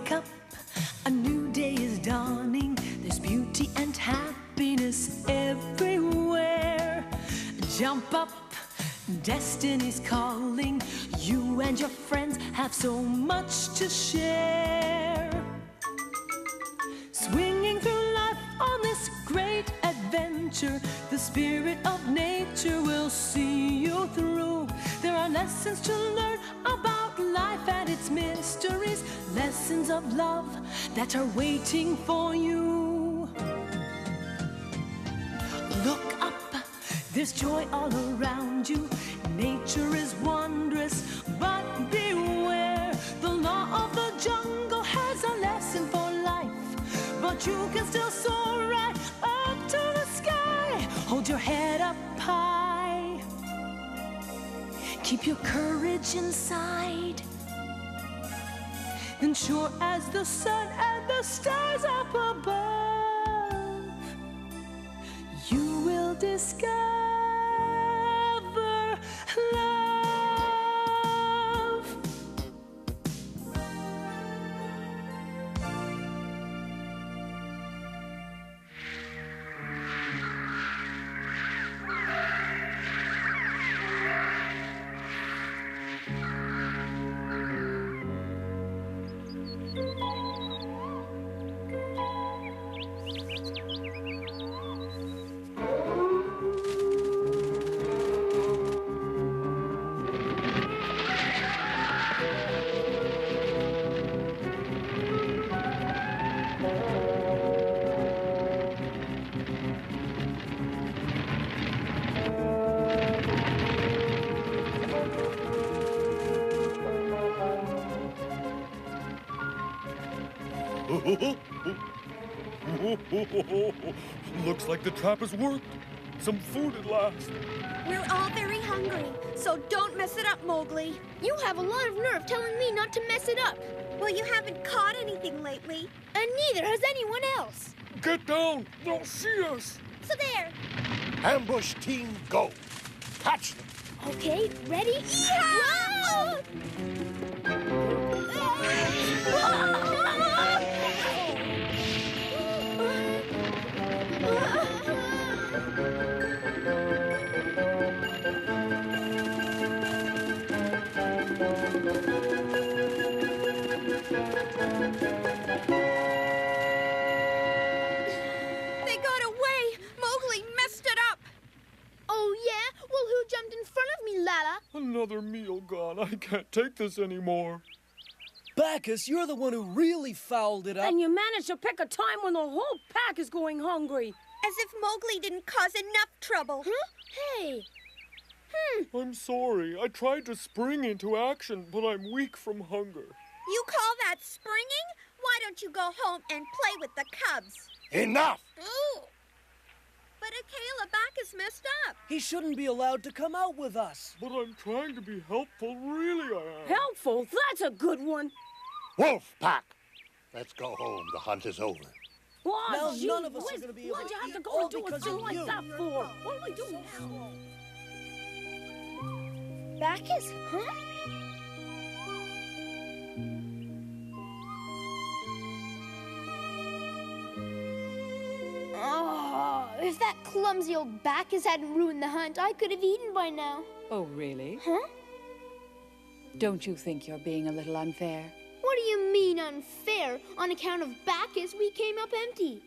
Wake up, a new day is dawning. There's beauty and happiness everywhere. Jump up, destiny's calling. You and your friends have so much to share. Swinging through life on this great adventure, the spirit of nature will see you through. There are lessons to learn about life and its mysteries, lessons of love that are waiting for you. Look up, there's joy all around you. Nature is wondrous, but beware. The law of the jungle has a lesson for life, but you can still soar right up to the sky. Hold your head up high. Keep your courage inside. And sure as the sun and the stars up above, you will discover love. Looks like the trap has worked. Some food at last. We're all very hungry, so don't mess it up, Mowgli. You have a lot of nerve telling me not to mess it up. Well, you haven't caught anything lately, and neither has anyone else. Get down! They'll see us! So there. Ambush team, go. Catch them. Okay, ready? Whoa! They got away! Mowgli messed it up! Oh, yeah? Well, who jumped in front of me, Lala? Another meal gone. I can't take this anymore. Bacchus, you're the one who really fouled it up. And you managed to pick a time when the whole pack is going hungry. As if Mowgli didn't cause enough trouble. Huh? Hey. I'm sorry. I tried to spring into action, but I'm weak from hunger. You call that springing? Why don't you go home and play with the cubs? Enough! Ooh. But Akela Bacchus messed up. He shouldn't be allowed to come out with us. But I'm trying to be helpful, really I am. Helpful? That's a good one. Wolf Pack! Let's go home. The hunt is over. Oh, Now gee none of us are whiz, gonna be able why'd to you have to eat go all and do a because thing of like you. that for? What do we do now? Bacchus, huh? Oh, if that clumsy old Bacchus hadn't ruined the hunt, I could have eaten by now. Oh, really? Huh? Don't you think you're being a little unfair? What do you mean unfair? On account of Bacchus, we came up empty.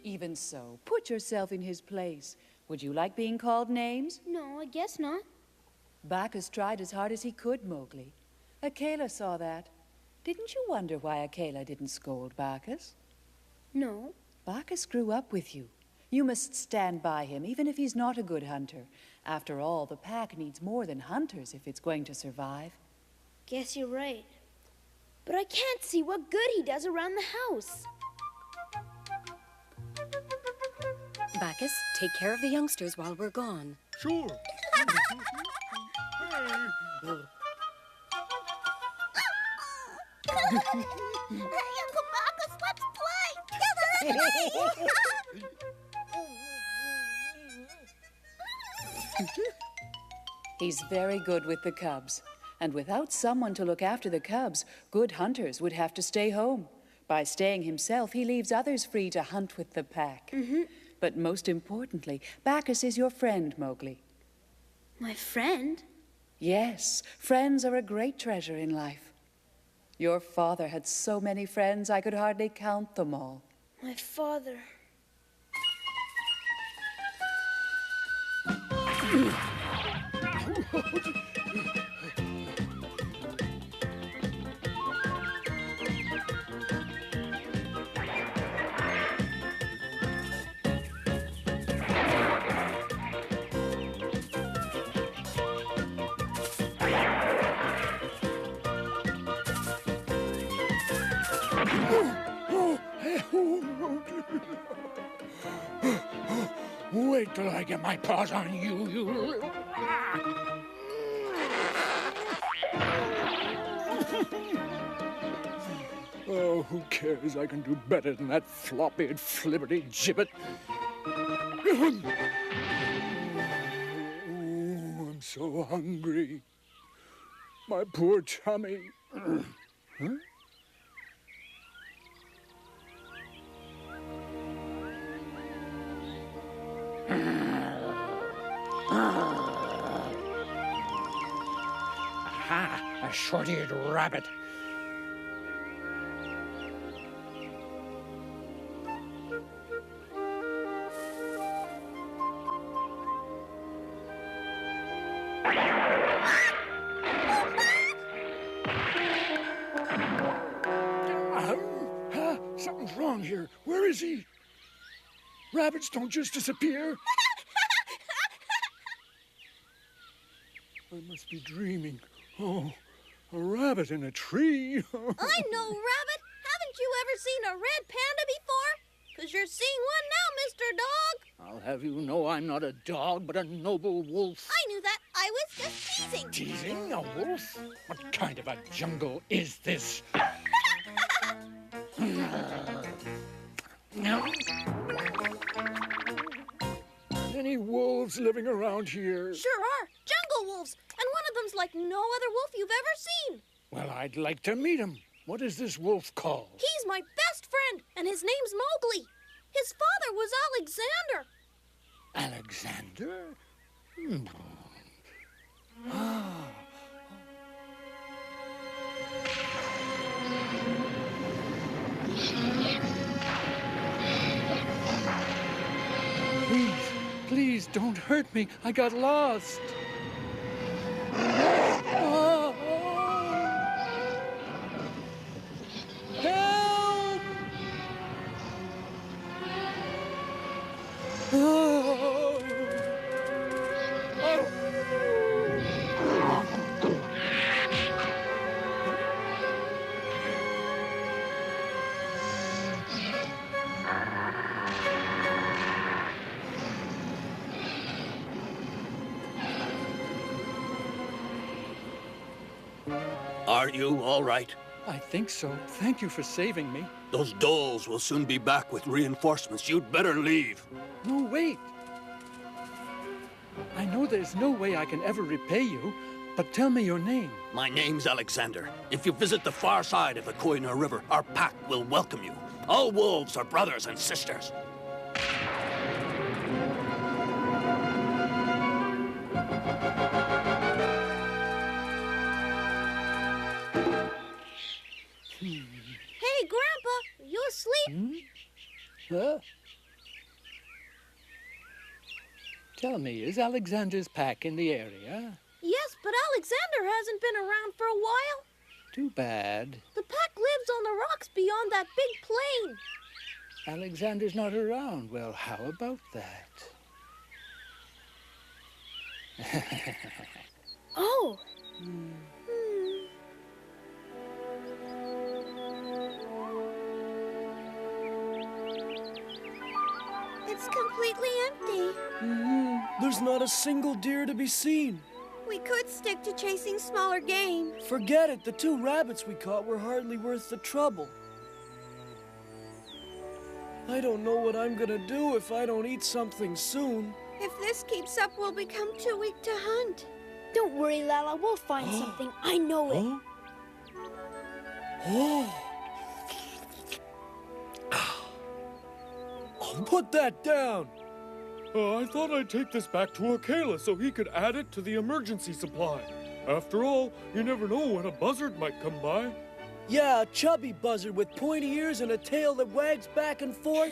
Even so, put yourself in his place. Would you like being called names? No, I guess not. Bacchus tried as hard as he could, Mowgli. Akela saw that. Didn't you wonder why Akela didn't scold Bacchus? No. Bacchus grew up with you. You must stand by him, even if he's not a good hunter. After all, the pack needs more than hunters if it's going to survive. Guess you're right. But I can't see what good he does around the house. Bacchus, take care of the youngsters while we're gone. Sure. Uncle Bacchus, let's play! He's very good with the cubs. And without someone to look after the cubs, good hunters would have to stay home. By staying himself, he leaves others free to hunt with the pack. But most importantly, Bacchus is your friend, Mowgli. My friend? Yes, friends are a great treasure in life. Your father had so many friends, I could hardly count them all. My father. Wait till I get my paws on you, you little... Oh, who cares? I can do better than that flop-eared flibberty gibbet. Oh, I'm so hungry. My poor tummy. Huh? Aha! A short-eared rabbit. Something's wrong here. Where is he? Rabbits don't just disappear. I must be dreaming. Oh, a rabbit in a tree. I know, Rabbit. Haven't you ever seen a red panda before? 'Cause you're seeing one now, Mr. Dog. I'll have you know I'm not a dog, but a noble wolf. I knew that. I was just teasing. Teasing? A wolf? What kind of a jungle is this? Any wolves living around here? Sure are. Jungle wolves. And one of them's like no other wolf you've ever seen. Well, I'd like to meet him. What is this wolf called? He's my best friend, and his name's Mowgli. His father was Alexander. Alexander? Please don't hurt me. I got lost. Oh. Help! Oh. Are you all right? I think so. Thank you for saving me. Those Doles will soon be back with reinforcements. You'd better leave. No, wait. I know there's no way I can ever repay you, but tell me your name. My name's Alexander. If you visit the far side of the Koina River, our pack will welcome you. All wolves are brothers and sisters. Hey, Grandpa, you asleep? Huh? Tell me, is Alexander's pack in the area? Yes, but Alexander hasn't been around for a while. Too bad. The pack lives on the rocks beyond that big plain. Alexander's not around. Well, how about that? Oh. It's completely empty. There's not a single deer to be seen. We could stick to chasing smaller game. Forget it. The 2 rabbits we caught were hardly worth the trouble. I don't know what I'm gonna do if I don't eat something soon. If this keeps up, we'll become too weak to hunt. Don't worry, Lala. We'll find something. I know it. Huh? Oh! Put that down! I thought I'd take this back to Akela so he could add it to the emergency supply. After all, you never know when a buzzard might come by. Yeah, a chubby buzzard with pointy ears and a tail that wags back and forth.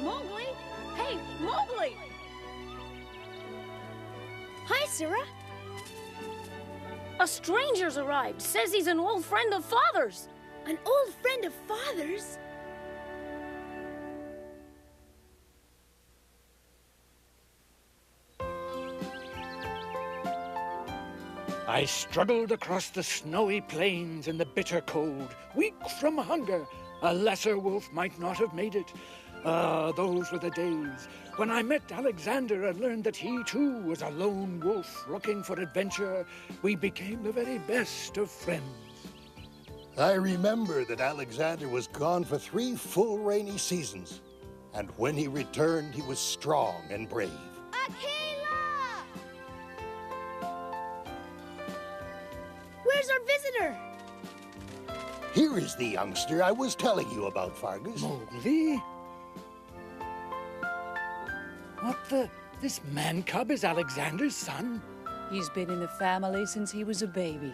Mowgli! Hey, Mowgli! Hi, Surah. A stranger's arrived. Says he's an old friend of Father's. An old friend of Father's? I struggled across the snowy plains in the bitter cold, weak from hunger. A lesser wolf might not have made it. Ah, those were the days when I met Alexander and learned that he too was a lone wolf looking for adventure. We became the very best of friends. I remember that Alexander was gone for 3 full rainy seasons. And when he returned, he was strong and brave. Akela! Where's our visitor? Here is the youngster I was telling you about, Fargus. Mowgli? What the? This man-cub is Alexander's son? He's been in the family since he was a baby.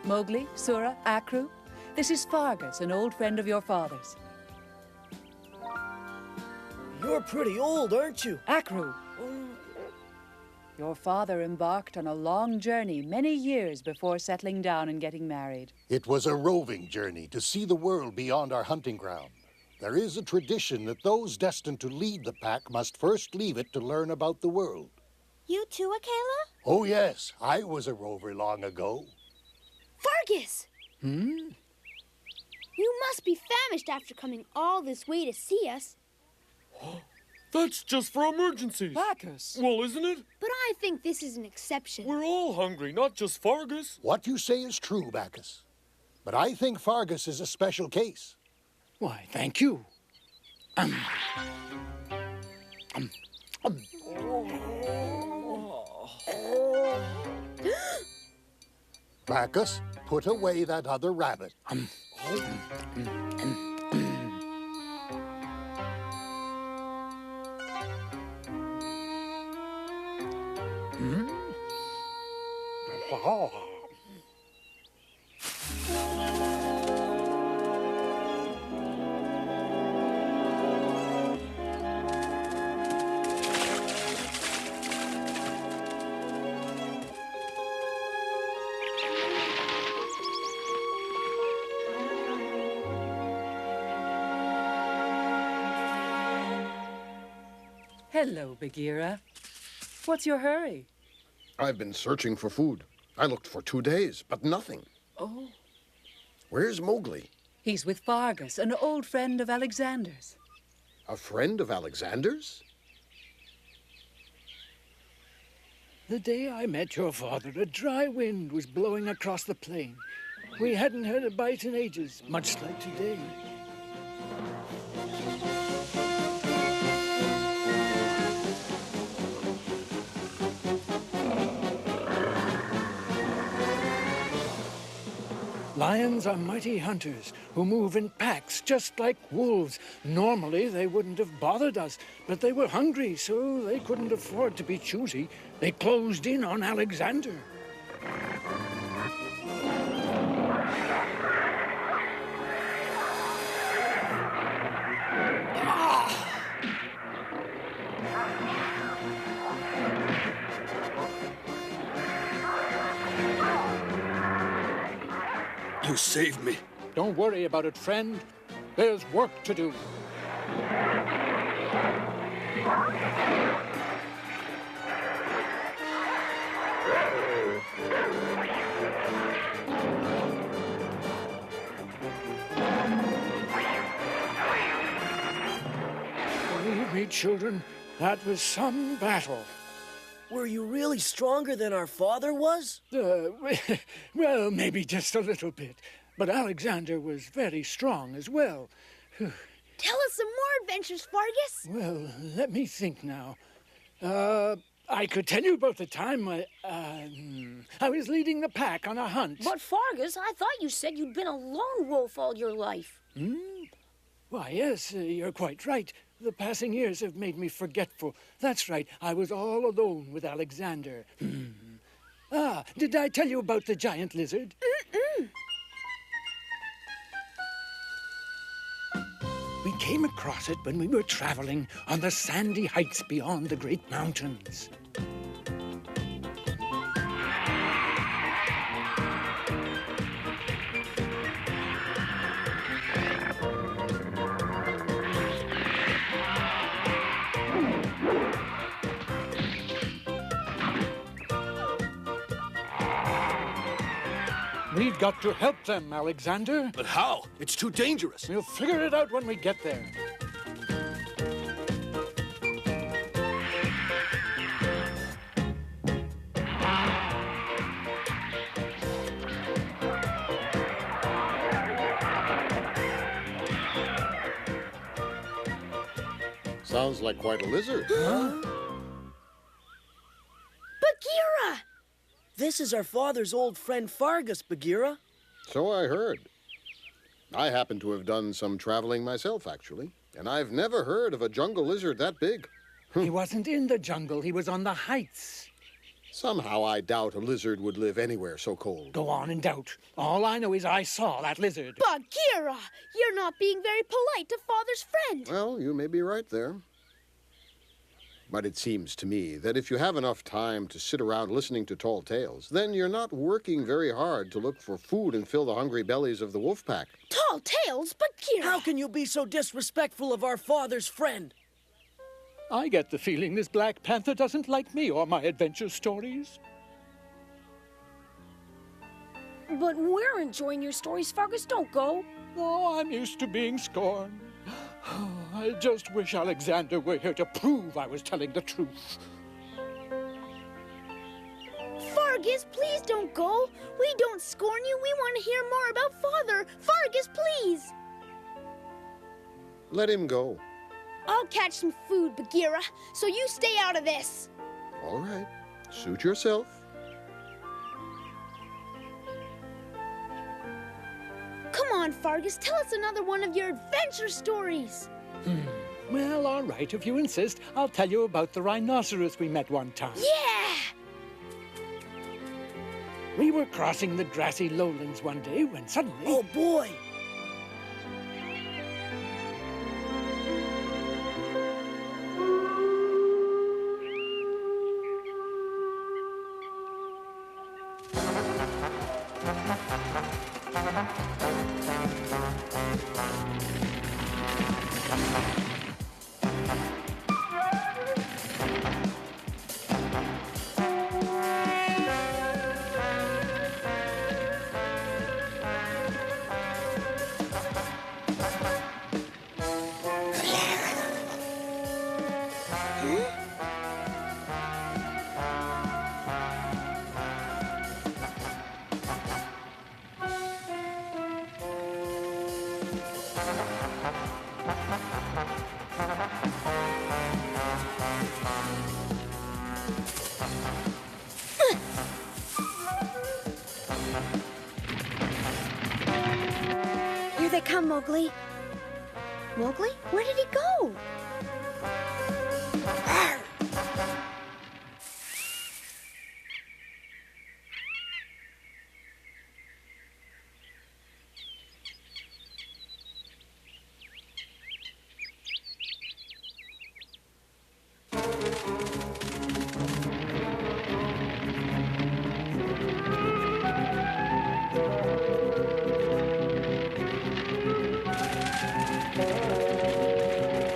Mowgli, Surah, Akru, this is Fargus, an old friend of your father's. You're pretty old, aren't you? Akru! Your father embarked on a long journey many years before settling down and getting married. It was a roving journey to see the world beyond our hunting ground. There is a tradition that those destined to lead the pack must first leave it to learn about the world. You too, Akela? Oh, yes. I was a rover long ago. Fargus! You must be famished after coming all this way to see us. That's just for emergencies. Bacchus! Well, isn't it? But I think this is an exception. We're all hungry, not just Fargus. What you say is true, Bacchus. But I think Fargus is a special case. Why, thank you. Bacchus, put away that other rabbit. Hello, Bagheera. What's your hurry? I've been searching for food. I looked for 2 days, but nothing. Oh. Where's Mowgli? He's with Fargus, an old friend of Alexander's. A friend of Alexander's? The day I met your father, a dry wind was blowing across the plain. We hadn't had a bite in ages, much like today. Lions are mighty hunters who move in packs just like wolves. Normally, they wouldn't have bothered us, but they were hungry, so they couldn't afford to be choosy. They closed in on Alexander. You saved me. Don't worry about it, friend. There's work to do. Believe me, children, that was some battle. Were you really stronger than our father was? Well, maybe just a little bit. But Alexander was very strong as well. Tell us some more adventures, Fargus. Well, let me think now. I could tell you about the time I was leading the pack on a hunt. But Fargus, I thought you said you'd been a lone wolf all your life. Why, yes, you're quite right. The passing years have made me forgetful. That's right, I was all alone with Alexander. Ah, did I tell you about the giant lizard? We came across it when we were traveling on the sandy heights beyond the great mountains. We've got to help them, Alexander. But how? It's too dangerous. We'll figure it out when we get there. Sounds like quite a lizard. Bagheera! This is our father's old friend Fargus, Bagheera. So I heard. I happen to have done some traveling myself, actually, and I've never heard of a jungle lizard that big. He wasn't in the jungle, he was on the heights. Somehow I doubt a lizard would live anywhere so cold. Go on and doubt. All I know is I saw that lizard. Bagheera! You're not being very polite to Father's friend. Well, you may be right there. But it seems to me that if you have enough time to sit around listening to tall tales, then you're not working very hard to look for food and fill the hungry bellies of the wolf pack. Tall tales, Bagheera! How can you be so disrespectful of our father's friend? I get the feeling this Black Panther doesn't like me or my adventure stories. But we're enjoying your stories, Fargus. Don't go. Oh, I'm used to being scorned. I just wish Alexander were here to prove I was telling the truth. Fargus, please don't go. We don't scorn you. We want to hear more about Father. Fargus, please. Let him go. I'll catch some food, Bagheera, so you stay out of this. All right. Suit yourself. Come on, Fargus, tell us another one of your adventure stories. Well, all right, if you insist, I'll tell you about the rhinoceros we met one time. Yeah! We were crossing the grassy lowlands one day when suddenly... Oh, boy! Here they come, Mowgli. Mowgli? Where did he go?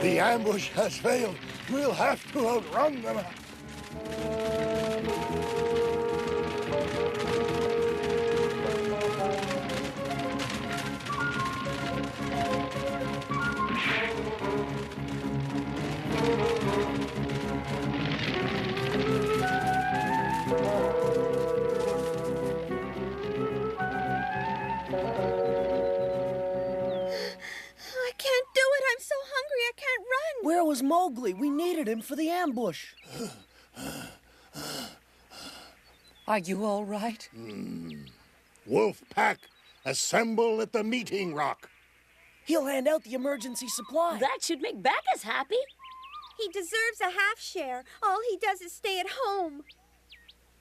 The ambush has failed. We'll have to outrun them. I can't do it. I'm so hungry I can't run. Where was Mowgli? We needed him for the ambush. Are you all right? Wolf pack, assemble at the meeting rock. He'll hand out the emergency supply. That should make Bacchus happy. He deserves a half share. All he does is stay at home.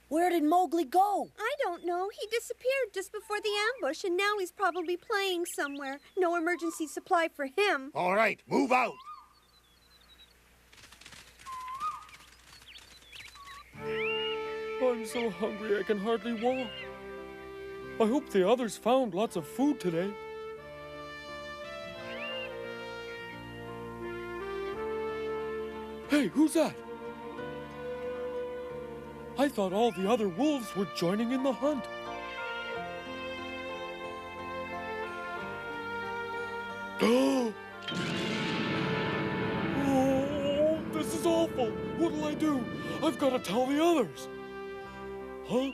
Where did Mowgli go? I don't know. He disappeared just before the ambush, and now he's probably playing somewhere. No emergency supply for him. All right, move out. I'm so hungry I can hardly walk. I hope the others found lots of food today. Hey, who's that? I thought all the other wolves were joining in the hunt. Oh, this is awful. What'll I do? I've got to tell the others. Huh?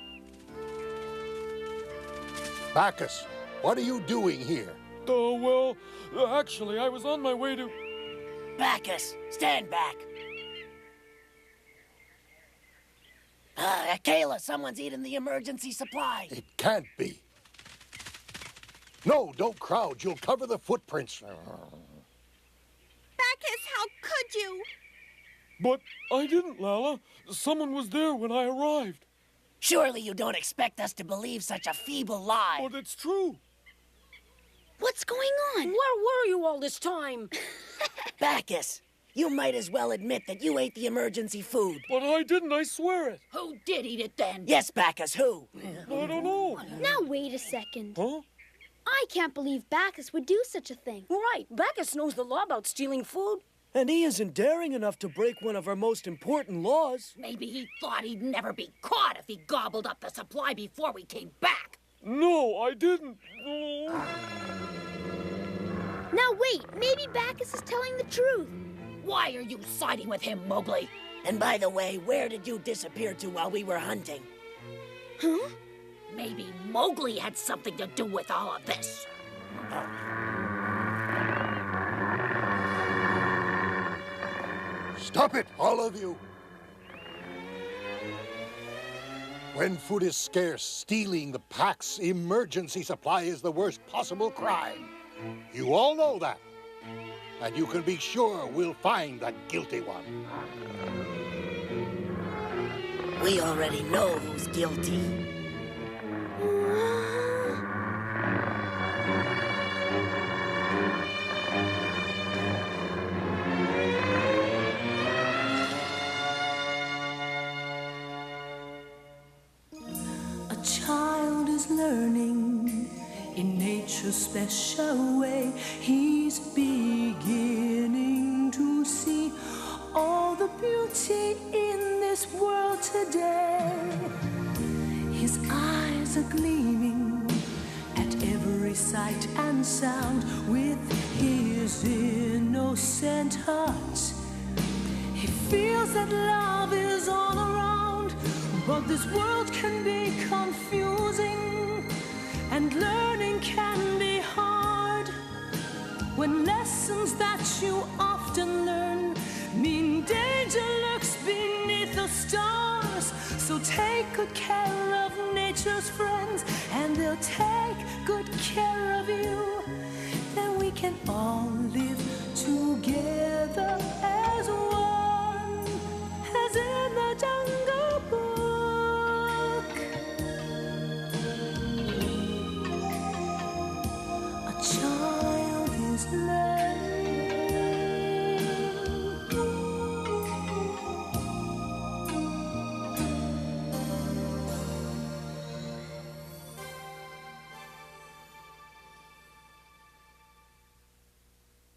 Bacchus, what are you doing here? Oh, well, actually, I was on my way to... Bacchus, stand back. Kayla, someone's eating the emergency supply. It can't be. No, don't crowd. You'll cover the footprints. Bacchus, how could you? But I didn't, Lala. Someone was there when I arrived. Surely you don't expect us to believe such a feeble lie. But it's true. What's going on? Where were you all this time? Bacchus, you might as well admit that you ate the emergency food. But I didn't, I swear it. Who did eat it then? Yes, Bacchus, who? I don't know. Now wait a second. Huh? I can't believe Bacchus would do such a thing. Right, Bacchus knows the law about stealing food. And he isn't daring enough to break one of our most important laws. Maybe he thought he'd never be caught if he gobbled up the supply before we came back. No, I didn't. No. Now wait, maybe Bacchus is telling the truth. Why are you siding with him, Mowgli? And by the way, where did you disappear to while we were hunting? Huh? Maybe Mowgli had something to do with all of this. Stop it, all of you. When food is scarce, stealing the pack's emergency supply is the worst possible crime. You all know that. And you can be sure we'll find the guilty one. We already know who's guilty. A child is learning in nature's special way. He's beginning to see all the beauty in this world today. His eyes are gleaming at every sight and sound. With his innocent heart, he feels that love is all around. But this world can be confusing, and learning can be hard, when lessons that you often learn mean danger lurks beneath the stars. So take good care of nature's friends, and they'll take good care of you. Then we can all live together as one, as in the Jungle Book. A child is learning